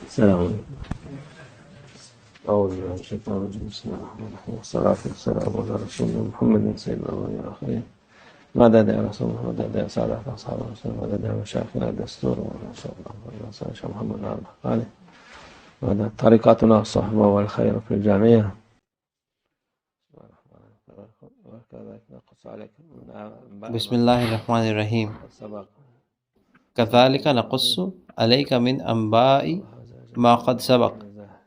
السلام عليكم. أعوذ بالله من الشيطان الرجيم. بسم الله الرحمن الرحيم. والصلاة والسلام على رسولنا محمد سيدنا الأولين والآخرين. مدد يا رسول الله، مدد يا سادة أصحاب الرسول، مدد يا مشايخنا الدستور، وإن شاء الله شيخ محمد بن عبد الخالق، مدد طريقتنا الصحبة والخير في الجميع. بسم اللہ الرحمن الرحیم. کذالک نقص علیک من انباء ما قد سبق.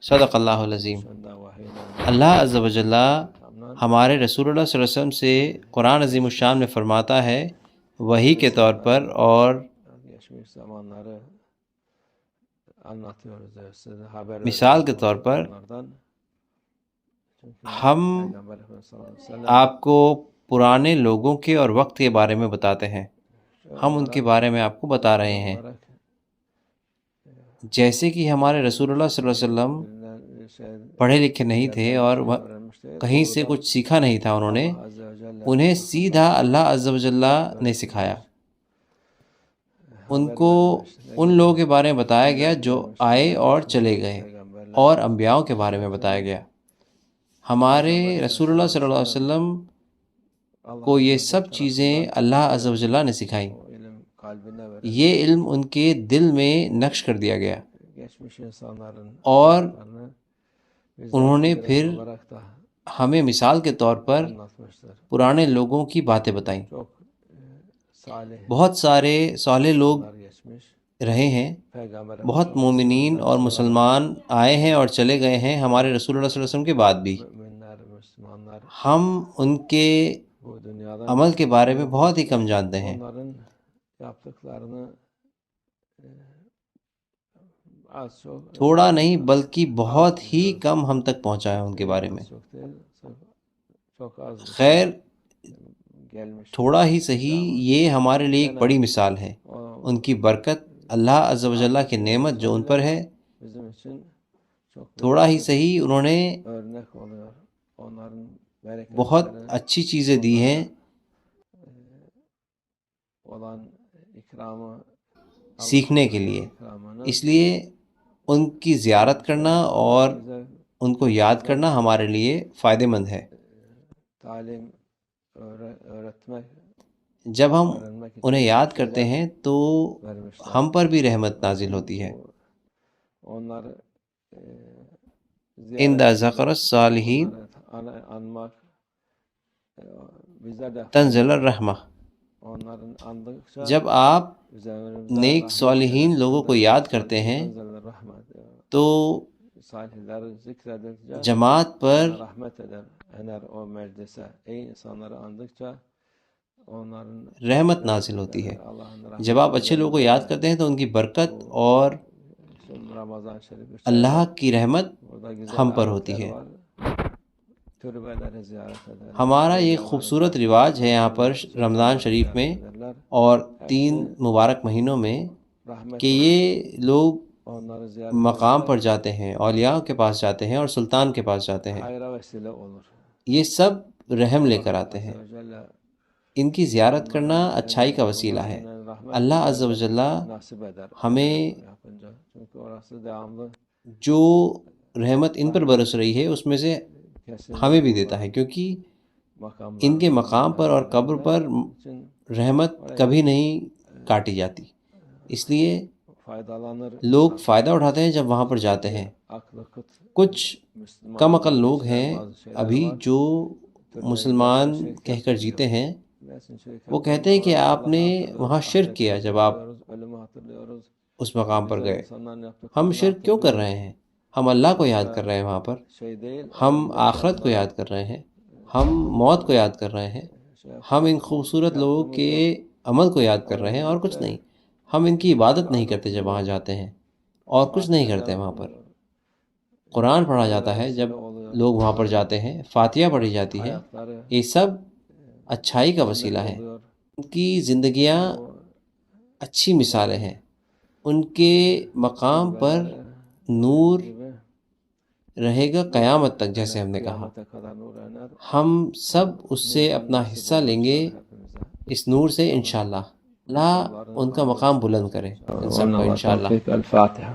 صدق اللہ العظیم. اللہ عز و جل ہمارے رسول اللہ صلی اللہ علیہ وسلم سے قرآن عظیم الشان میں فرماتا ہے وحی کے طور پر اور مثال کے طور پر ہم آپ کو پرانے لوگوں کے اور وقت کے بارے میں بتاتے ہیں. ہم ان کے بارے میں آپ کو بتا رہے ہیں جیسے کہ ہمارے رسول اللہ صلی اللہ علیہ وسلم پڑھے لکھے نہیں تھے اور کہیں سے کچھ سیکھا نہیں تھا. انہیں سیدھا اللہ عز و جل نے سکھایا. ان کو ان لوگوں کے بارے میں بتایا گیا جو آئے اور چلے گئے، اور انبیاءوں کے بارے میں بتایا گیا. ہمارے رسول اللہ صلی اللہ علیہ وسلم کو یہ سب چیزیں اللہ عز و جل نے سکھائیں. یہ علم ان کے دل میں نقش کر دیا گیا اور انہوں نے پھر ہمیں مثال کے طور پر پرانے لوگوں کی باتیں بتائیں. بہت سارے صالح لوگ رہے ہیں، بہت مومنین اور مسلمان آئے ہیں اور چلے گئے ہیں ہمارے رسول اللہ صلی اللہ علیہ وسلم کے بعد بھی. ہم ان کے عمل کے بارے میں بہت ہی کم جانتے ہیں. تھوڑا نہیں بلکہ بہت ہی کم ہم تک پہنچا ہے ان کے بارے میں. خیر تھوڑا ہی صحیح، یہ ہمارے لیے ایک بڑی مثال ہے. ان کی برکت، اللہ عز و جل کی نعمت جو ان پر ہے، تھوڑا ہی صحیح انہوں نے بہت اچھی چیزیں دی ہیں سیکھنے کے لیے. اس لیے ان کی زیارت کرنا اور ان کو یاد کرنا ہمارے لیے فائدہ مند ہے. جب ہم انہیں یاد کرتے ہیں تو ہم پر بھی رحمت نازل ہوتی ہے. عند ذکر الصالحین تنزل الرحمہ. جب آپ نیک صالحین لوگوں کو یاد کرتے ہیں تو جماعت پر رحمت نازل ہوتی ہے. جب آپ اچھے لوگوں کو یاد کرتے ہیں تو ان کی برکت اور اللہ کی رحمت ہم پر ہوتی ہے. ہمارا یہ خوبصورت رواج ہے یہاں پر رمضان شریف میں اور 3 مبارک مہینوں میں کہ یہ لوگ مقام پر جاتے ہیں، اولیاء کے پاس جاتے ہیں اور سلطان کے پاس جاتے ہیں. یہ سب رحم لے کر آتے ہیں. ان کی زیارت کرنا اچھائی کا وسیلہ ہے. اللہ عز و جل ہمیں جو رحمت ان پر برس رہی ہے اس میں سے ہمیں بھی دیتا ہے، کیونکہ ان کے مقام پر اور قبر پر رحمت کبھی نہیں کاٹی جاتی. اس لیے لوگ فائدہ اٹھاتے ہیں جب وہاں پر جاتے ہیں. کچھ کم عقل لوگ ہیں ابھی جو مسلمان کہہ کر جیتے ہیں، وہ کہتے ہیں کہ آپ نے وہاں شرک کیا جب آپ اس مقام پر گئے. ہم شرک کیوں کر رہے ہیں؟ ہم اللہ کو یاد کر رہے ہیں وہاں پر. ہم آخرت کو یاد کر رہے ہیں، ہم موت کو یاد کر رہے ہیں، ہم ان خوبصورت لوگوں کے عمل کو یاد کر رہے ہیں اور کچھ نہیں. ہم ان کی عبادت نہیں کرتے جب وہاں جاتے ہیں، اور کچھ نہیں کرتے. وہاں پر قرآن پڑھا جاتا ہے جب لوگ وہاں پر جاتے ہیں، فاتحہ پڑھی جاتی ہے. یہ سب اچھائی کا وسیلہ ہے. ان کی زندگیاں اچھی مثالیں ہیں. ان کے مقام پر نور رہے گا قیامت تک، جیسے ہم نے کہا. ہم سب اس سے اپنا حصہ لیں گے، اس نور سے انشاءاللہ. اللہ ان کا مقام بلند کرے ان سب کو انشاءاللہ. الفاتحة.